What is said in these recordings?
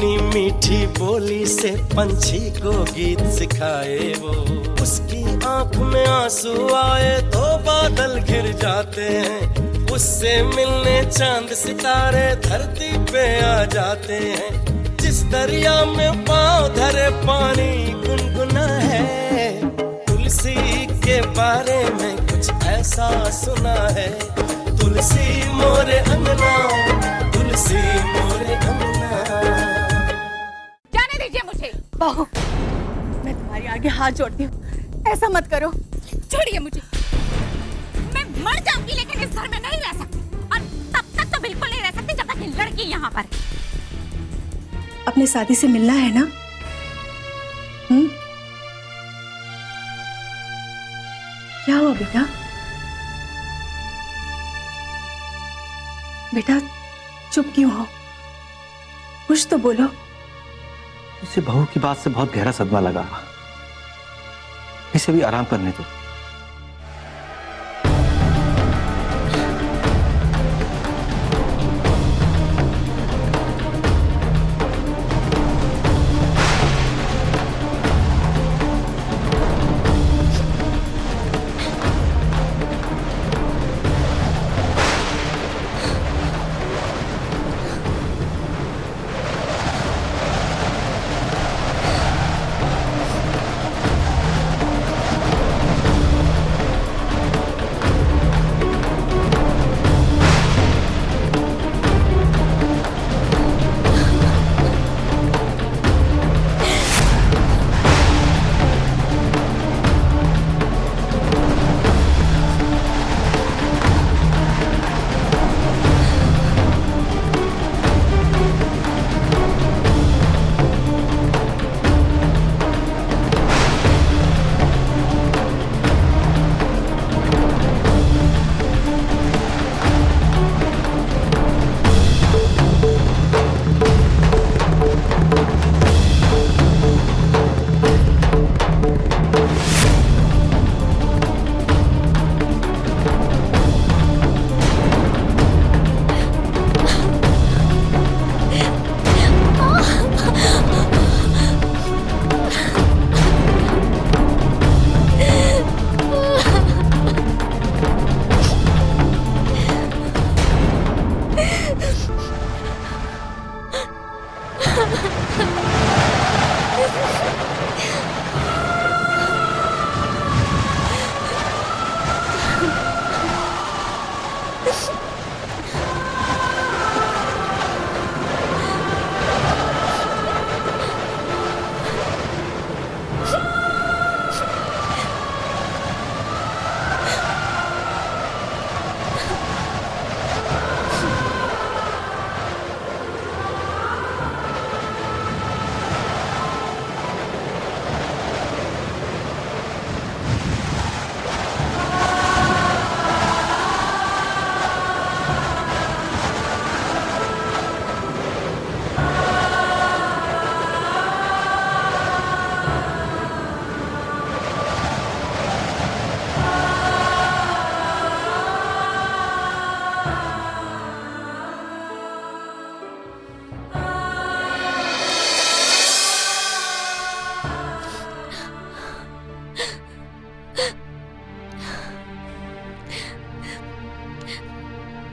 अपनी मीठी बोली से पंछी को गीत सिखाए वो। उसकी आंख में आंसू आए तो बादल घिर जाते हैं, उससे मिलने चांद सितारे धरती पे आ जाते हैं। जिस दरिया में पांव धरे पानी गुनगुना है, तुलसी के बारे में कुछ ऐसा सुना है। तुलसी मोरे अंगना, तुलसी मोरे अंगना। जाने दीजिए मुझे। बहू, मैं तुम्हारे आगे हाथ जोड़ती हूँ, ऐसा मत करो। छोड़िए मुझे, मैं मर जाऊंगी लेकिन इस घर में नहीं रह सकती, और तब तक तो बिल्कुल नहीं रह सकती जब तक ये लड़की यहाँ पर। अपने साथी से मिलना है ना? क्या हुआ बेटा? बेटा चुप क्यों हो? कुछ तो बोलो। उसे बहू की बात से बहुत गहरा सदमा लगा, इसे भी आराम करने दो।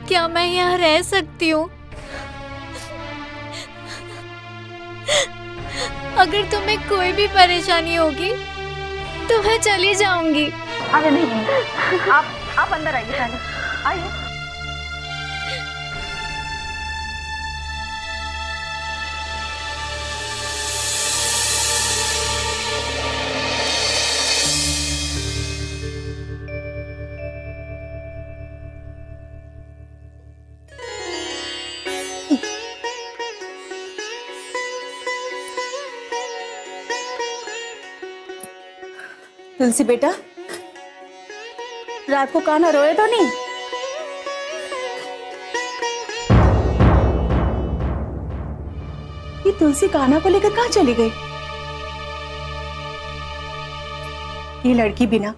क्या मैं यहाँ रह सकती हूँ? अगर तुम्हें कोई भी परेशानी होगी तो मैं चली जाऊंगी। अरे नहीं, आप अंदर आइए पहले, आइए। तुलसी बेटा, रात को कान्हा रोए तो नहीं? ये तुलसी कान्हा को लेकर कहाँ चली गई? ये लड़की भी ना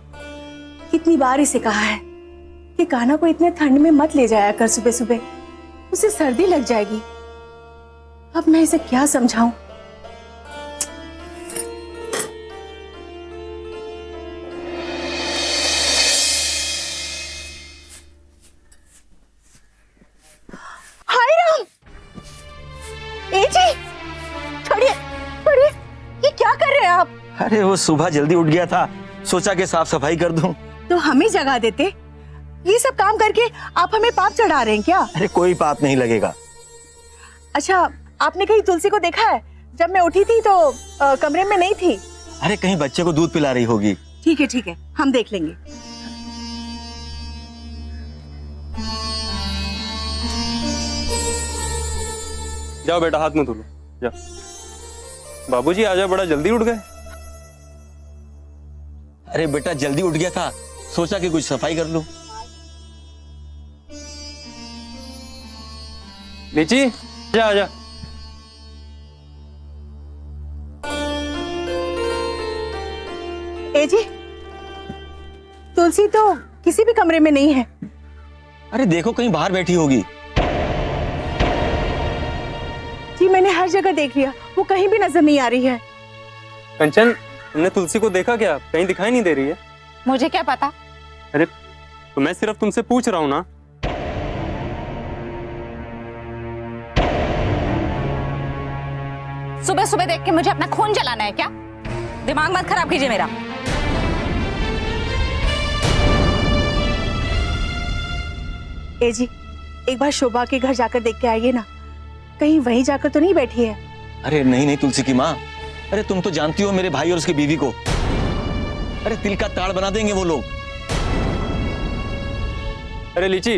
कितनी बार इसे कहा है कि कान्हा को इतने ठंड में मत ले जाया कर, सुबह सुबह उसे सर्दी लग जाएगी। अब मैं इसे क्या समझाऊं? हाय राम! ए जी, छोड़िए, छोड़िए, ये क्या कर रहे हैं आप? अरे वो सुबह जल्दी उठ गया था, सोचा कि साफ सफाई कर दूं। तो हमें जगा देते। ये सब काम करके आप हमें पाप चढ़ा रहे हैं क्या? अरे कोई पाप नहीं लगेगा। अच्छा, आपने कहीं तुलसी को देखा है? जब मैं उठी थी तो कमरे में नहीं थी। अरे कहीं बच्चे को दूध पिला रही होगी। ठीक है, हम देख लेंगे। जाओ बेटा, हाथ में धो लो, जाओ। बाबूजी आजा, बड़ा जल्दी उठ गए। अरे बेटा जल्दी उठ गया था, सोचा कि कुछ सफाई कर लूं। लीची, जा आजा। ए जी, तुलसी तो किसी भी कमरे में नहीं है। अरे देखो कहीं बाहर बैठी होगी। जी मैंने हर जगह देख लिया, वो कहीं भी नजर नहीं आ रही है। कंचन, तुमने तुलसी को देखा क्या? कहीं दिखाई नहीं दे रही है। मुझे क्या पता? अरे तो मैं सिर्फ तुमसे पूछ रहा हूँ ना। सुबह सुबह देख के मुझे अपना खून जलाना है क्या? दिमाग मत खराब कीजिए मेरा। ए जी, एक बार शोभा के घर जाकर देख के आइए ना, कहीं वहीं जाकर तो नहीं बैठी है। अरे नहीं नहीं तुलसी की माँ, अरे तुम तो जानती हो मेरे भाई और उसकी बीवी को। अरे तिल का ताड़ बना देंगे वो लोग। अरे लीची,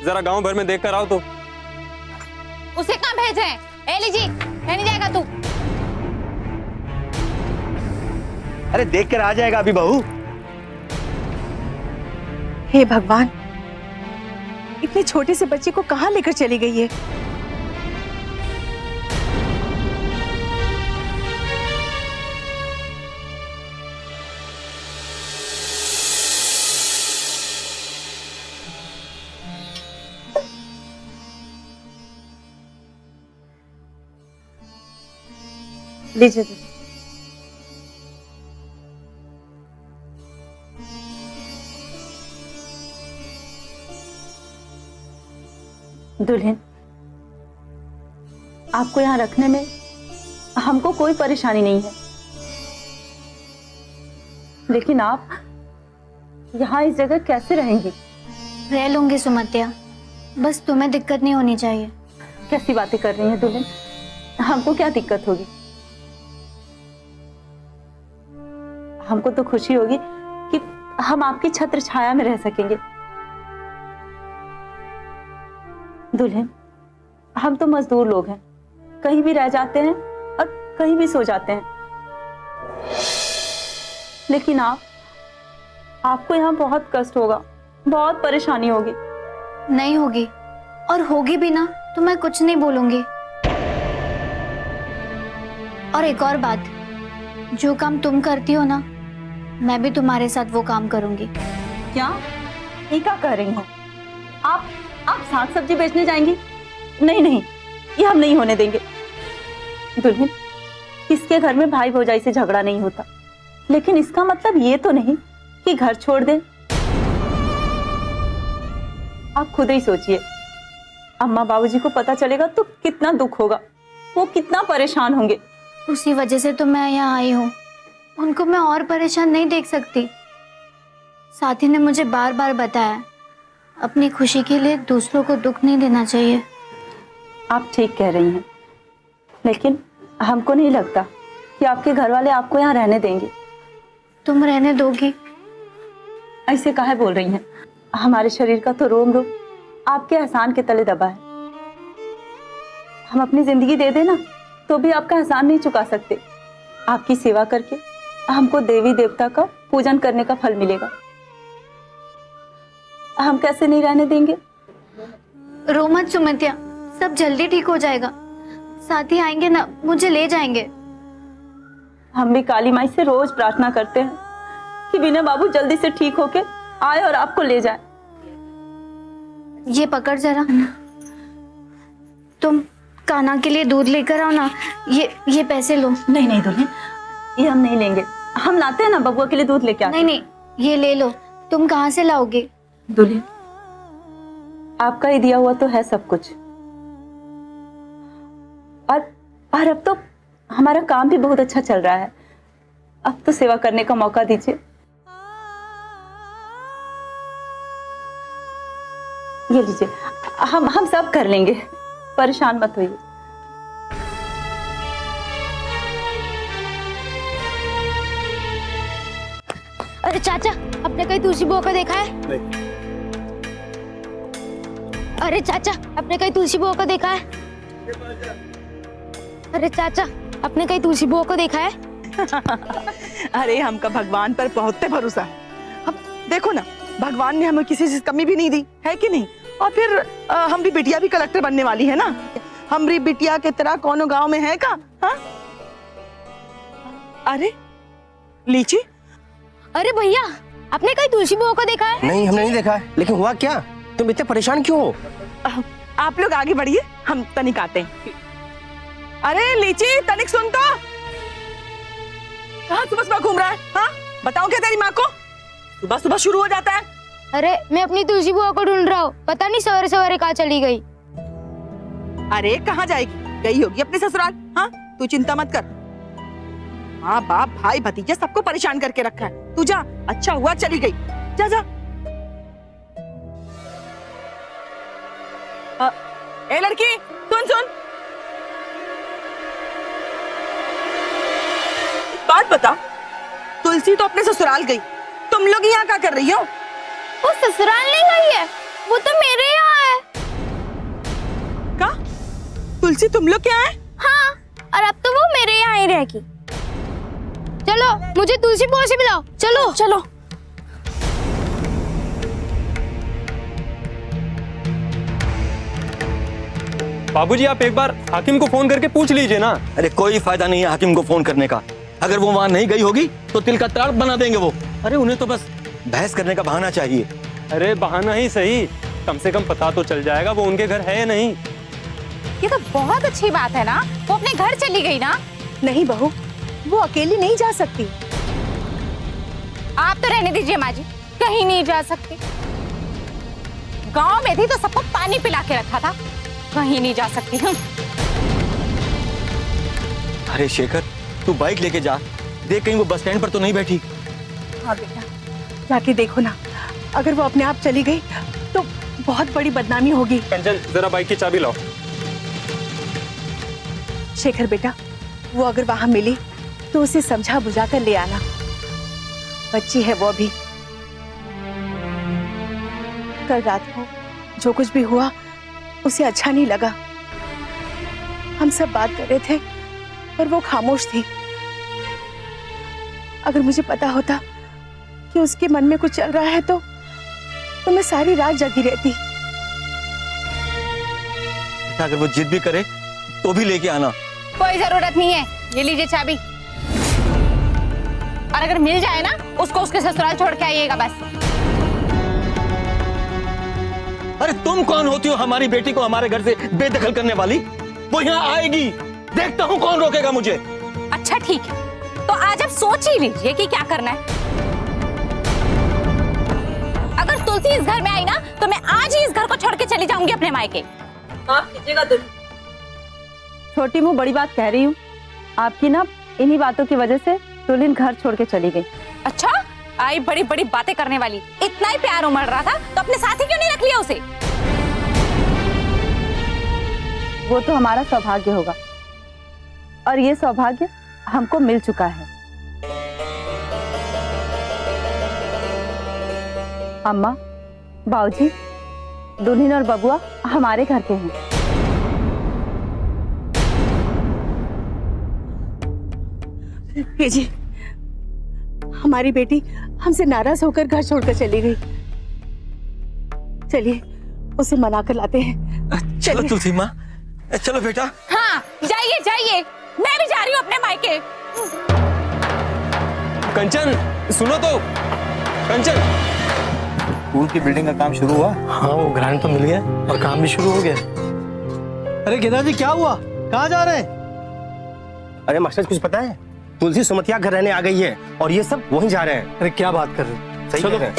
जरा गांव भर में देख कर आओ तो। उसे कहाँ भेजे हैं? ए लीजी, नहीं जाएगा तू। अरे देख कर आ जाएगा अभी बहू। हे भगवान, इतने छोटे से बच्चे को कहाँ लेकर चली गई है? लीजिए। दुल्हन, आपको यहाँ रखने में हमको कोई परेशानी नहीं है, लेकिन आप यहाँ इस जगह कैसे रहेंगी? रह लूंगी सुमतिया, बस तुम्हें दिक्कत नहीं होनी चाहिए। कैसी बातें कर रही हैं दुल्हन? हमको क्या दिक्कत होगी? हमको तो खुशी होगी कि हम आपकी छत्र छाया में रह सकेंगे। दुल्हन, हम तो मजदूर लोग हैं, कहीं भी रह जाते हैं और कहीं भी सो जाते हैं, लेकिन आपको यहाँ बहुत कष्ट होगा, बहुत परेशानी होगी। नहीं होगी, और होगी भी ना तो मैं कुछ नहीं बोलूंगी। और एक और बात, जो काम तुम करती हो ना, मैं भी तुम्हारे साथ वो काम करूंगी। क्या? ये क्या कह रही हो? आप साग सब्जी बेचने जाएंगी? नहीं नहीं, ये हम नहीं होने देंगे। दुल्हन, किसके घर में भाई भौजाई से झगड़ा नहीं होता, लेकिन इसका मतलब ये तो नहीं कि घर छोड़ दें। आप खुद ही सोचिए, अम्मा बाबूजी को पता चलेगा तो कितना दुख होगा, वो कितना परेशान होंगे। उसी वजह से तो मैं यहाँ आई हूँ, उनको मैं और परेशान नहीं देख सकती। साथी ने मुझे बार बार बताया, अपनी खुशी के लिए दूसरों को दुख नहीं देना चाहिए। आप ठीक कह रही हैं, लेकिन हमको नहीं लगता कि आपके घर वाले आपको यहाँ रहने देंगे। तुम रहने दोगी? ऐसे काहे बोल रही हैं? हमारे शरीर का तो रोम रोम आपके एहसान के तले दबा है। हम अपनी जिंदगी दे देना तो भी आपका एहसान नहीं चुका सकते। आपकी सेवा करके हमको देवी देवता का पूजन करने का फल मिलेगा। हम कैसे नहीं रहने देंगे? रो मत सुमतिया, सब जल्दी ठीक हो जाएगा। साथी आएंगे ना, मुझे ले जाएंगे। हम भी काली माई से रोज प्रार्थना करते हैं कि विनय बाबू जल्दी से ठीक होके आए और आपको ले जाए। ये पकड़ जरा। तुम कान्हा के लिए दूध लेकर आओ ना। ये पैसे लो। नहीं नहीं दुल्हन, ये हम नहीं लेंगे। हम लाते हैं ना बबुआ के लिए दूध लेके आते। नहीं नहीं, ये ले लो। तुम कहाँ से लाओगे? दुल्हन, आपका ही दिया हुआ तो है सब कुछ। और अब तो हमारा काम भी बहुत अच्छा चल रहा है। अब तो सेवा करने का मौका दीजिए। ये लीजिए, हम सब कर लेंगे, परेशान मत होइए। अरे चाचा, आपने कहीं तुलसी बुआ को देखा है? नहीं। अरे चाचा, आपने कहीं तुलसी बुआ को देखा है? अरे चाचा, आपने कहीं तुलसी बुआ को देखा है? अरे हमका भगवान पर बहुत भरोसा है। हम देखो ना, भगवान ने हमें किसी चीज कमी भी नहीं दी है कि नहीं। और फिर हमारी बिटिया भी कलेक्टर बनने वाली है ना। हमारी बिटिया के तरह कोनो गांव में है का? हाँ? अरे लीची, अरे भैया, आपने कहीं तुलसी बुआ को देखा है? नहीं, हमने नहीं देखा है। लेकिन हुआ क्या? तुम इतने परेशान क्यों हो? आप लोग आगे बढ़िए, हम तनिक आते हैं। अरे लीची, तनिक सुन तो। कहाँ सुबह सुबह घूम रहा है? हाँ, बताओ क्या तेरी माँ को? सुबह सुबह शुरू हो जाता है। अरे मैं अपनी तुलसी बुआ को ढूंढ रहा हूँ, पता नहीं सवेरे सवेरे कहाँ चली गई। अरे कहाँ जाएगी? गई होगी अपने ससुराल। हाँ, तू चिंता मत कर। माँ बाप भाई भतीजे सबको परेशान करके रखा है। तू जा, अच्छा हुआ चली गई। जा जा। ए लड़की, सुन सुन, बात बता। तुलसी तो अपने ससुराल गई, तुम लोग यहाँ क्या कर रही हो? वो ससुराल नहीं गई है, वो तो मेरे यहाँ है। का? तुलसी तुम लोग क्या है? हाँ, और अब तो वो मेरे यहाँ ही रहेगी। चलो, मुझे तुलसी बुआ से मिलाओ। चलो चलो। बाबूजी, आप एक बार हाकिम को फोन करके पूछ लीजिए ना। अरे कोई फायदा नहीं है हाकिम को फोन करने का। अगर वो वहां नहीं गई होगी तो तिल का ताड़ बना देंगे वो। अरे उन्हें तो बस बहस करने का बहाना चाहिए। अरे बहाना ही सही, कम से कम पता तो चल जाएगा वो उनके घर है या नहीं। ये तो बहुत अच्छी बात है ना, वो अपने घर चली गई ना। नहीं बहू, वो अकेली नहीं जा सकती। आप तो रहने दीजिए माँ जी, कहीं नहीं जा सकती। गांव में थी तो सबको पानी पिला के रखा था, कहीं नहीं जा सकती हम। अरे शेखर, तू बाइक लेके जा, देख कहीं वो बस स्टैंड पर तो नहीं बैठी। हाँ बेटा, जाके देखो ना, अगर वो अपने आप चली गई तो बहुत बड़ी बदनामी होगी। कंचन, जरा बाइक की चाबी लाओ। शेखर बेटा, वो अगर वहां मिली तो उसे समझा बुझा कर ले आना। बच्ची है वो भी। कल रात को जो कुछ भी हुआ उसे अच्छा नहीं लगा। हम सब बात कर रहे थे पर वो खामोश थी। अगर मुझे पता होता कि उसके मन में कुछ चल रहा है तो मैं सारी रात जगी रहती। बेटा, अगर वो जिद भी करे तो भी लेके आना। कोई जरूरत नहीं है, ये लीजिए चाबी। और अगर मिल जाए ना, उसको उसके ससुराल छोड़ के आइएगा बस। अरे तुम कौन होती हो हमारी बेटी को हमारे घर से बेदखल करने वाली? वो यहाँ आएगी, देखता हूँ कौन रोकेगा मुझे। अच्छा ठीक है, तो आज आप सोच ही लीजिए कि क्या करना है। अगर तुलसी इस घर में आई ना, तो मैं आज ही इस घर को छोड़ के चली जाऊंगी अपने मायके। माफ कीजिएगा दुल्हन, छोटी मुंह बड़ी बात कह रही हूँ। आपकी ना इन्हीं बातों की वजह से दुल्हन घर छोड़ के चली गई। अच्छा, आई बड़ी बड़ी बातें करने वाली। इतना ही प्यार उमड़ रहा था तो अपने साथ ही क्यों नहीं रख लिया उसे? वो तो हमारा सौभाग्य होगा, और ये सौभाग्य हमको मिल चुका है। अम्मा, बाबूजी, दुल्हन और बबुआ हमारे घर के हैं। ये जी, हमारी बेटी हमसे नाराज होकर घर छोड़कर चली गई। चलिए उसे मना कर लाते हैं। चलो तुलसी माँ, चलो बेटा। हाँ, जाइए जाइए, मैं भी जा रही हूँ अपने मायके। कंचन, सुनो तो। कंचन, स्कूल की बिल्डिंग का काम शुरू हुआ? हाँ, वो ग्रांट तो मिल गया और काम भी शुरू हो गया। अरे केदार जी क्या हुआ, कहाँ जा रहे हैं? अरे मास्टर कुछ पता है? तुलसी सुमतिया घर रहने आ गई है और ये सब वहीं जा रहे हैं। अरे क्या बात कर रहे हैं? सही चलो। कह रहे हैं।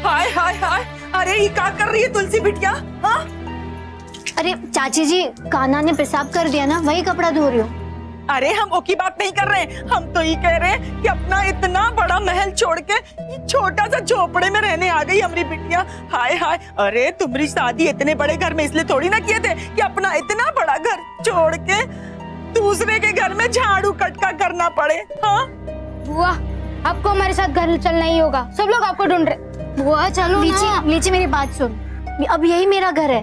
हाय हाय हाय, अरे ये क्या कर रही है तुलसी बिटिया? हाँ अरे चाची जी, कान्हा ने पेशाब कर दिया ना, वही कपड़ा धो रही हूँ। अरे हम वो की बात नहीं कर रहे हैं, हम तो ये कह रहे हैं कि अपना इतना बड़ा महल छोड़ के ये छोटा सा झोपड़े में रहने आ गई हमारी बिटिया। हाय हाय, अरे तुम्हारी शादी इतने बड़े घर में इसलिए थोड़ी ना किए थे कि अपना इतना बड़ा घर छोड़ के दूसरे के घर में झाड़ू कटका करना पड़े। हाँ बुआ, आपको हमारे साथ घर चलना ही होगा, सब लोग आपको ढूंढ रहे। बुआ चलो ना। लीची मेरी बात सुन, अब यही मेरा घर है,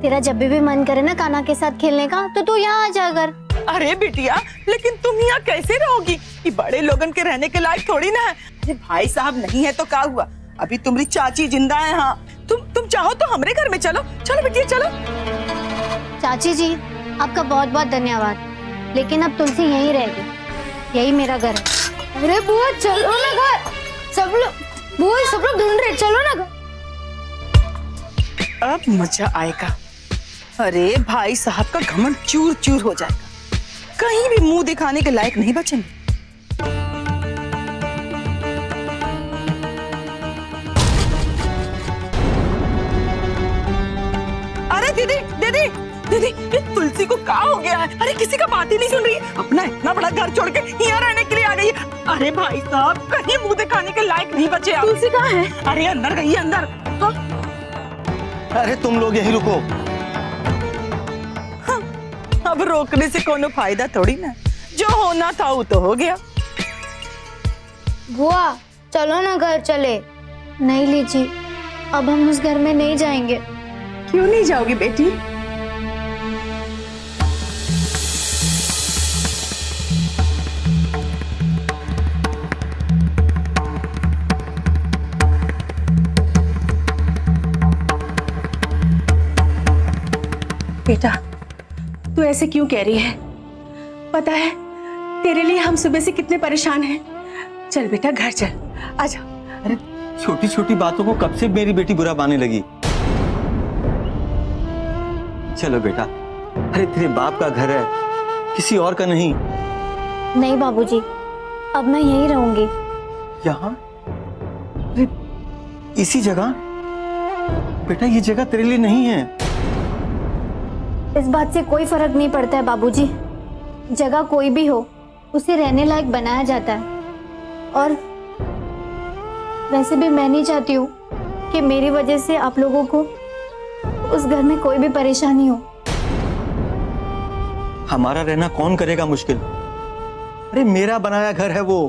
तेरा जब भी मन करे ना कान्हा के साथ खेलने का तो तू यहाँ आ जा कर। अरे बिटिया, लेकिन तुम यहाँ कैसे रहोगी? ये बड़े लोगन के रहने के लायक थोड़ी ना है। अरे भाई साहब नहीं है तो क्या हुआ, अभी तुम्हारी चाची जिंदा है। हाँ तुम चाहो तो हमारे घर में चलो। चलो बिटिया चलो। चाची जी आपका बहुत बहुत धन्यवाद, लेकिन अब तुलसी यहीं रहेगी, यही मेरा घर है। अरे बुआ चलो ना घर, सब लोग ढूंढ रहे, चलो ना घर। अब मजा आएगा। अरे भाई साहब का घमंड चूर चूर हो जाएगा, कहीं भी मुंह दिखाने के लायक नहीं बचेंगे। अरे दीदी दीदी दीदी, ये तुलसी को क्या हो गया है? अरे किसी का बात ही नहीं सुन रही, अपना इतना बड़ा घर छोड़ के यहाँ रहने के लिए आ गई है। अरे भाई साहब कहीं मुंह दिखाने के लायक नहीं बचे आप। तुलसी कहाँ है? अरे अंदर गई है, अंदर। हाँ? अरे तुम लोग यही रुको। अब रोकने से कोनो फायदा थोड़ी ना, जो होना था वो तो हो गया। बुआ चलो ना घर चले। नहीं लीची, अब हम उस घर में नहीं जाएंगे। क्यों नहीं जाओगी बेटी? बेटा तू ऐसे क्यों कह रही है? पता है तेरे लिए हम सुबह से कितने परेशान हैं। चल बेटा घर चल, आजा। अरे छोटी छोटी बातों को कब से मेरी बेटी बुरा मानने लगी। चलो बेटा, अरे तेरे बाप का घर है, किसी और का नहीं। नहीं बाबूजी, अब मैं यहीं रहूंगी। यहाँ? अरे इसी जगह? बेटा ये जगह तेरे लिए नहीं है। इस बात से कोई फर्क नहीं पड़ता है बाबूजी, जगह कोई भी हो उसे रहने लायक बनाया जाता है। और वैसे भी मैं नहीं चाहती हूँ कि मेरी वजह से आप लोगों को उस घर में कोई भी परेशानी हो। हमारा रहना कौन करेगा मुश्किल? अरे मेरा बनाया घर है वो।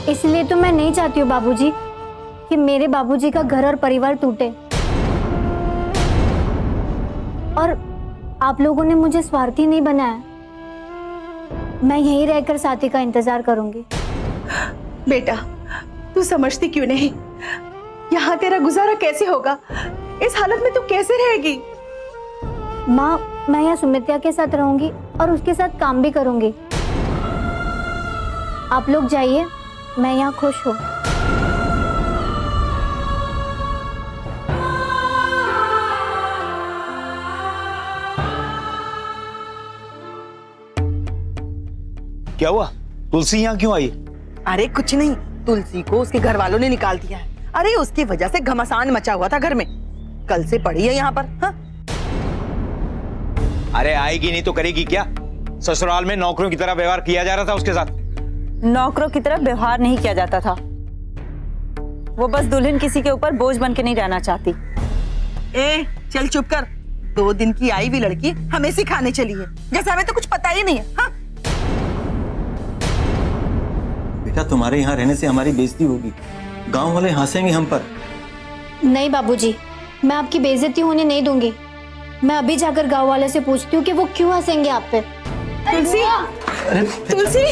इसलिए तो मैं नहीं चाहती हूँ बाबूजी कि मेरे बाबूजी का घर और परिवार टूटे। और आप लोगों ने मुझे स्वार्थी नहीं बनाया, मैं यहीं रहकर साथी का इंतजार करूंगी। बेटा तू समझती क्यों नहीं, यहाँ तेरा गुजारा कैसे होगा? इस हालत में तू कैसे रहेगी? माँ मैं यहाँ सुमित्रा के साथ रहूंगी और उसके साथ काम भी करूंगी। आप लोग जाइए, मैं यहाँ खुश हूँ। क्या हुआ? तुलसी यहाँ क्यों आई? अरे कुछ नहीं, तुलसी को उसके घर वालों ने निकाल दिया है। अरे उसकी वजह से घमासान मचा हुआ था घर में, कल से पड़ी है यहाँ पर। हाँ? अरे आएगी नहीं तो करेगी क्या? ससुराल में नौकरों की तरह व्यवहार किया जा रहा था उसके साथ। नौकरों की तरह व्यवहार नहीं किया जाता था, वो बस दुल्हन किसी के ऊपर बोझ बन के नहीं रहना चाहती। ए चल चुप कर, 2 दिन की आई हुई लड़की हमें सिखाने चली है, जैसे हमें तो कुछ पता ही नहीं है। हाँ? बेटा तुम्हारे यहाँ रहने से हमारी बेइज्जती होगी, गांव वाले हंसेंगे हम पर। नहीं बाबूजी, मैं आपकी बेइज्जती होने नहीं दूंगी। मैं अभी जाकर गांव वाले से पूछती हूँ कि वो क्यों हंसेंगे आप पे। तुलसी, अरे तुलसी,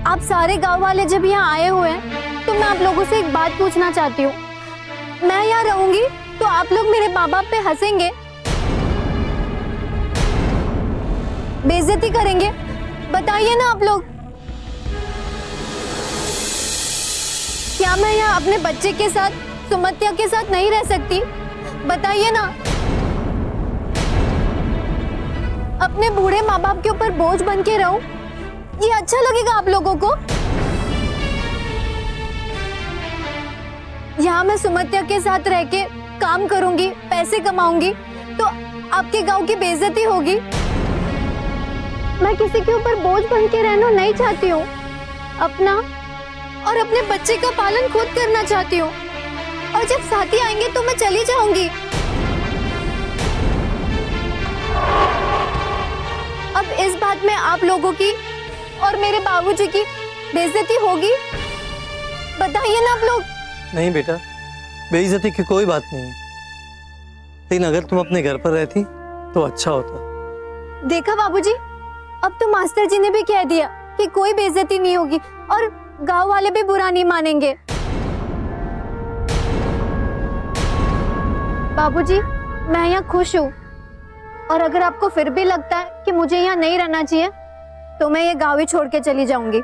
आप सारे गांव वाले जब यहाँ आए हुए हैं तो मैं आप लोगों से एक बात पूछना चाहती हूँ। मैं यहाँ रहूंगी तो आप लोग मेरे माँ बाप पे हंसेंगे, बेइज्जती करेंगे, बताइए ना आप लोग। क्या मैं यहाँ अपने बच्चे के साथ, सुमत्या के साथ नहीं रह सकती? बताइए ना। अपने बूढ़े माँ बाप के ऊपर बोझ बन के रहूं, ये अच्छा लगेगा आप लोगों को? यहाँ मैं सुमत्या के साथ रह के काम करूंगी, पैसे कमाऊंगी, तो आपके गांव की बेइज्जती होगी। मैं किसी के ऊपर बोझ बन के रहना नहीं चाहती हूँ। अपना और अपने बच्चे का पालन खुद करना चाहती हूँ। और जब साथी आएंगे तो मैं चली जाऊंगी। अब इस बात में आप लोगों की और मेरे बाबूजी की बेइज्जती होगी? बताइए ना आप लोग। नहीं बेटा, बेइज्जती की कोई बात नहीं है, लेकिन अगर तुम अपने घर पर रहती तो अच्छा होता। देखा बाबूजी, अब तो मास्टर जी ने भी कह दिया कि कोई बेइज्जती नहीं होगी और गांव वाले भी बुरा नहीं मानेंगे। बाबूजी, मैं यहाँ खुश हूँ, और अगर आपको फिर भी लगता है कि मुझे यहाँ नहीं रहना चाहिए तो मैं ये गाँव ही छोड़ के चली जाऊंगी।